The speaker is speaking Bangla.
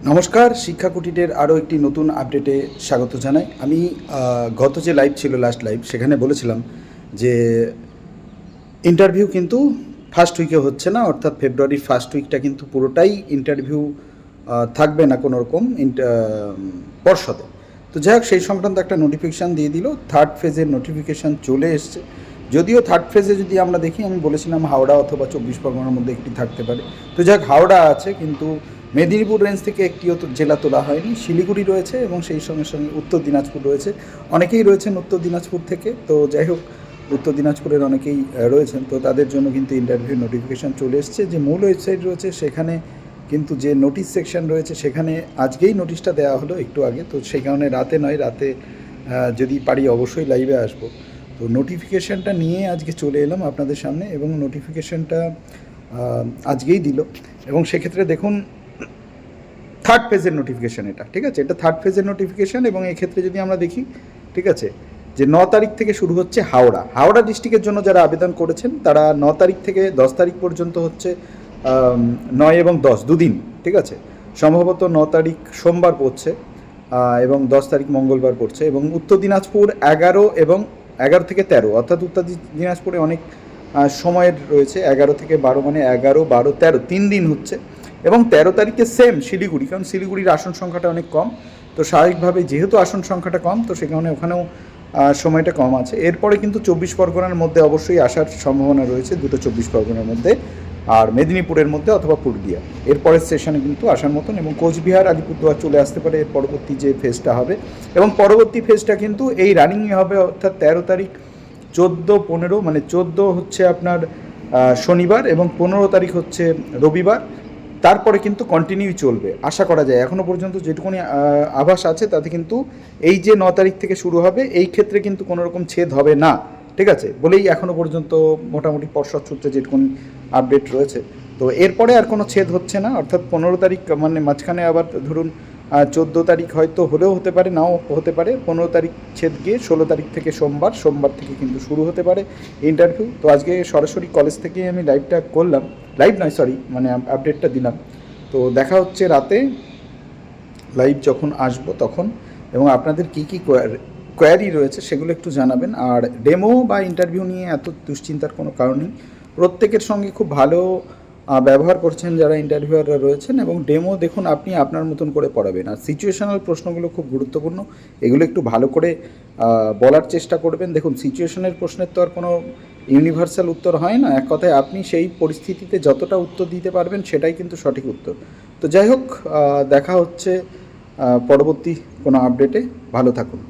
নমস্কার, শিক্ষা কুটিরের আরও একটি নতুন আপডেটে স্বাগত জানাই। আমি গত যে লাইভ ছিল, লাস্ট লাইভ, সেখানে বলেছিলাম যে ইন্টারভিউ কিন্তু ফার্স্ট উইকে হচ্ছে না, অর্থাৎ ফেব্রুয়ারির ফার্স্ট উইকটা কিন্তু পুরোটাই ইন্টারভিউ থাকবে না কোনো রকম পর্ষদে। তো যাই হোক, সেই সংক্রান্ত একটা নোটিফিকেশান দিয়ে দিল। থার্ড ফেজের নোটিফিকেশান চলে এসছে। যদিও থার্ড ফেজে যদি আমরা দেখি, আমি বলেছিলাম হাওড়া অথবা 24 পরগনার মধ্যে একটি থাকতে পারে। তো যাই হোক, হাওড়া আছে, কিন্তু মেদিনীপুর রেঞ্জ থেকে একটিও জেলা তোলা হয়নি। শিলিগুড়ি রয়েছে এবং সেই সঙ্গে সঙ্গে উত্তর দিনাজপুর রয়েছে। অনেকেই রয়েছেন উত্তর দিনাজপুর থেকে। তো যাই হোক, উত্তর দিনাজপুরের অনেকেই রয়েছেন, তো তাদের জন্য কিন্তু ইন্টারভিউ নোটিফিকেশান চলে এসছে। যে মূল ওয়েবসাইট রয়েছে সেখানে কিন্তু যে নোটিশ সেকশন রয়েছে সেখানে আজকেই নোটিশটা দেওয়া হলো একটু আগে। তো সেই কারণে রাতে নয়, রাতে যদি পারি অবশ্যই লাইভে আসবো। তো নোটিফিকেশানটা নিয়ে আজকে চলে এলাম আপনাদের সামনে, এবং নোটিফিকেশানটা আজকেই দিল। এবং সেক্ষেত্রে দেখুন, থার্ড ফেজের নোটিফিকেশান এটা, ঠিক আছে, এটা থার্ড ফেজের নোটিফিকেশান। এবং এক্ষেত্রে যদি আমরা দেখি, ঠিক আছে, যে 9 তারিখ থেকে শুরু হচ্ছে হাওড়া ডিস্ট্রিক্টের জন্য যারা আবেদন করেছেন তারা 9 তারিখ থেকে 10 তারিখ পর্যন্ত হচ্ছে 9 এবং 10 দুদিন, ঠিক আছে। সম্ভবত 9 তারিখ সোমবার পড়ছে এবং 10 তারিখ মঙ্গলবার পড়ছে। এবং উত্তর দিনাজপুর 11 এবং 11 থেকে 13, অর্থাৎ উত্তর দিনাজপুরে অনেক সময়ের রয়েছে। 11 থেকে 12 মানে 11, 12, 13 3 দিন হচ্ছে। এবং 13 তারিখে সেম শিলিগুড়ি, কারণ শিলিগুড়ির আসন সংখ্যাটা অনেক কম। তো স্বাভাবিকভাবে যেহেতু আসন সংখ্যাটা কম, তো সেখানে ওখানেও সময়টা কম আছে। এরপরে কিন্তু 24 পরগনার মধ্যে অবশ্যই আসার সম্ভাবনা রয়েছে, দুটো 24 পরগনার মধ্যে, আর মেদিনীপুরের মধ্যে অথবা পুরুলিয়া। এরপরের সেশনে কিন্তু আসার মতন। এবং কোচবিহার, আলিপুরদুয়ার চলে আসতে পারে এর পরবর্তী যে ফেজটা হবে। এবং পরবর্তী ফেজটা কিন্তু এই রানিংয়ে হবে, অর্থাৎ 13 তারিখ, 14, 15, মানে 14 হচ্ছে আপনার শনিবার এবং 15 তারিখ হচ্ছে রবিবার। তারপরে কিন্তু কন্টিনিউ চলবে আশা করা যায়। এখনও পর্যন্ত যেটুকুনি আভাস আছে তাতে কিন্তু এই যে 9 তারিখ থেকে শুরু হবে, এই ক্ষেত্রে কিন্তু কোনো রকম ছেদ হবে না, ঠিক আছে, বলেই এখনও পর্যন্ত মোটামুটি পর্ষদ সূত্রে যেটুকুনি আপডেট রয়েছে। তো এরপরে আর কোনো ছেদ হচ্ছে না, অর্থাৎ 15 তারিখ, মানে মাঝখানে আবার ধরুন 14 তারিখ হয়তো হলেও হতে পারে, নাও হতে পারে। 15 তারিখ ছেদ গিয়ে 16 তারিখ থেকে সোমবার থেকে কিন্তু শুরু হতে পারে ইন্টারভিউ। তো আজকে সরাসরি কলেজ থেকেই আমি লাইভটা করলাম, লাইভ নয় সরি, মানে আপডেটটা দিলাম। তো দেখা হচ্ছে রাতে লাইভ যখন আসবো তখন। এবং আপনাদের কী কী কোয়ারি রয়েছে সেগুলো একটু জানাবেন। আর ডেমো বা ইন্টারভিউ নিয়ে এত দুশ্চিন্তার কোনো কারণ নেই। প্রত্যেকের সঙ্গে খুব ভালো ব্যবহার করছেন যারা ইন্টারভিউয়াররা রয়েছেন। এবং ডেমো দেখুন, আপনি আপনার মতন করে পড়াবেন। আর সিচুয়েশনাল প্রশ্নগুলো খুব গুরুত্বপূর্ণ, এগুলো একটু ভালো করে বলার চেষ্টা করবেন। দেখুন, সিচুয়েশনের প্রশ্নের তো আর কোনো ইউনিভার্সাল উত্তর হয় না। এক কথায় আপনি সেই পরিস্থিতিতে যতটা উত্তর দিতে পারবেন সেটাই কিন্তু সঠিক উত্তর। তো যাই হোক, দেখা হচ্ছে পরবর্তী কোনো আপডেটে। ভালো থাকুন।